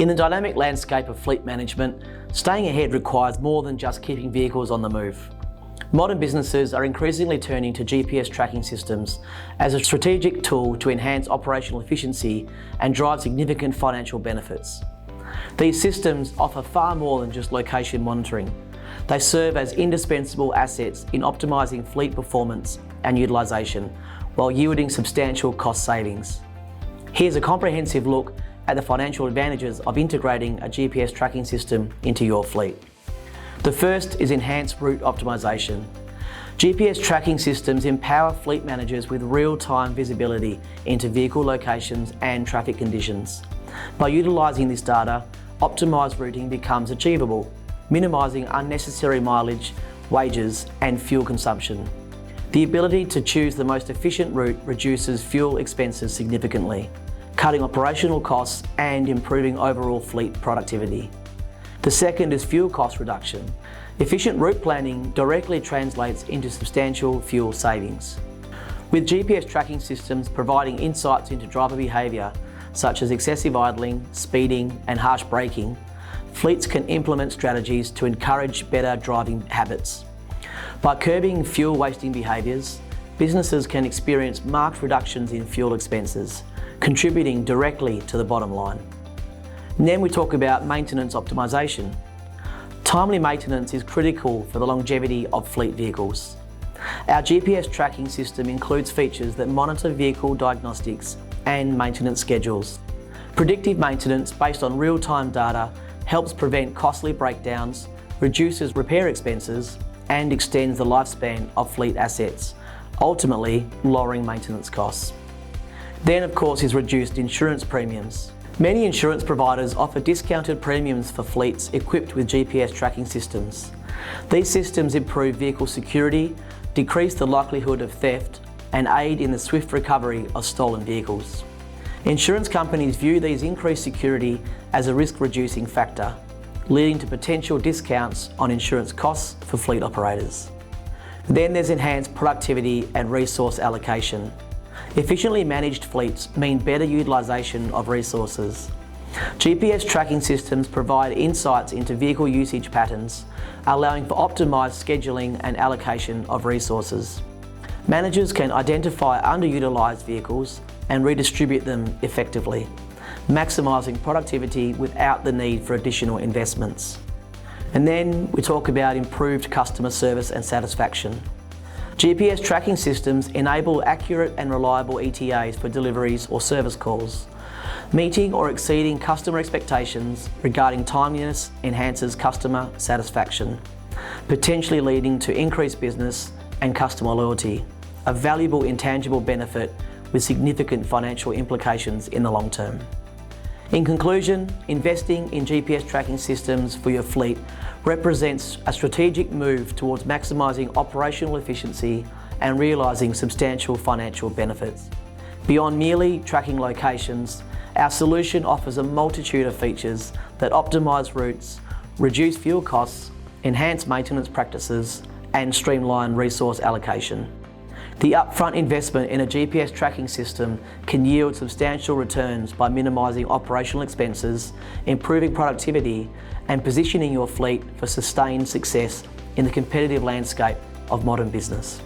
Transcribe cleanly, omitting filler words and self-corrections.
In the dynamic landscape of fleet management, staying ahead requires more than just keeping vehicles on the move. Modern businesses are increasingly turning to GPS tracking systems as a strategic tool to enhance operational efficiency and drive significant financial benefits. These systems offer far more than just location monitoring. They serve as indispensable assets in optimising fleet performance and utilisation while yielding substantial cost savings. Here's a comprehensive look at the financial advantages of integrating a GPS tracking system into your fleet. The first is enhanced route optimisation. GPS tracking systems empower fleet managers with real-time visibility into vehicle locations and traffic conditions. By utilising this data, optimised routing becomes achievable, minimising unnecessary mileage, wages and fuel consumption. The ability to choose the most efficient route reduces fuel expenses significantly, cutting operational costs and improving overall fleet productivity. The second is fuel cost reduction. Efficient route planning directly translates into substantial fuel savings. With GPS tracking systems providing insights into driver behaviour, such as excessive idling, speeding and harsh braking, fleets can implement strategies to encourage better driving habits. By curbing fuel wasting behaviours, businesses can experience marked reductions in fuel expenses, contributing directly to the bottom line. And then we talk about maintenance optimisation. Timely maintenance is critical for the longevity of fleet vehicles. Our GPS tracking system includes features that monitor vehicle diagnostics and maintenance schedules. Predictive maintenance based on real-time data helps prevent costly breakdowns, reduces repair expenses, and extends the lifespan of fleet assets, ultimately lowering maintenance costs. Then, of course, is reduced insurance premiums. Many insurance providers offer discounted premiums for fleets equipped with GPS tracking systems. These systems improve vehicle security, decrease the likelihood of theft, and aid in the swift recovery of stolen vehicles. Insurance companies view these increased security as a risk-reducing factor, leading to potential discounts on insurance costs for fleet operators. Then there's enhanced productivity and resource allocation. Efficiently managed fleets mean better utilisation of resources. GPS tracking systems provide insights into vehicle usage patterns, allowing for optimised scheduling and allocation of resources. Managers can identify underutilised vehicles and redistribute them effectively, maximising productivity without the need for additional investments. And then we talk about improved customer service and satisfaction. GPS tracking systems enable accurate and reliable ETAs for deliveries or service calls. Meeting or exceeding customer expectations regarding timeliness enhances customer satisfaction, potentially leading to increased business and customer loyalty, a valuable intangible benefit with significant financial implications in the long term. In conclusion, investing in GPS tracking systems for your fleet represents a strategic move towards maximising operational efficiency and realising substantial financial benefits. Beyond merely tracking locations, our solution offers a multitude of features that optimise routes, reduce fuel costs, enhance maintenance practices, and streamline resource allocation. The upfront investment in a GPS tracking system can yield substantial returns by minimising operational expenses, improving productivity, and positioning your fleet for sustained success in the competitive landscape of modern business.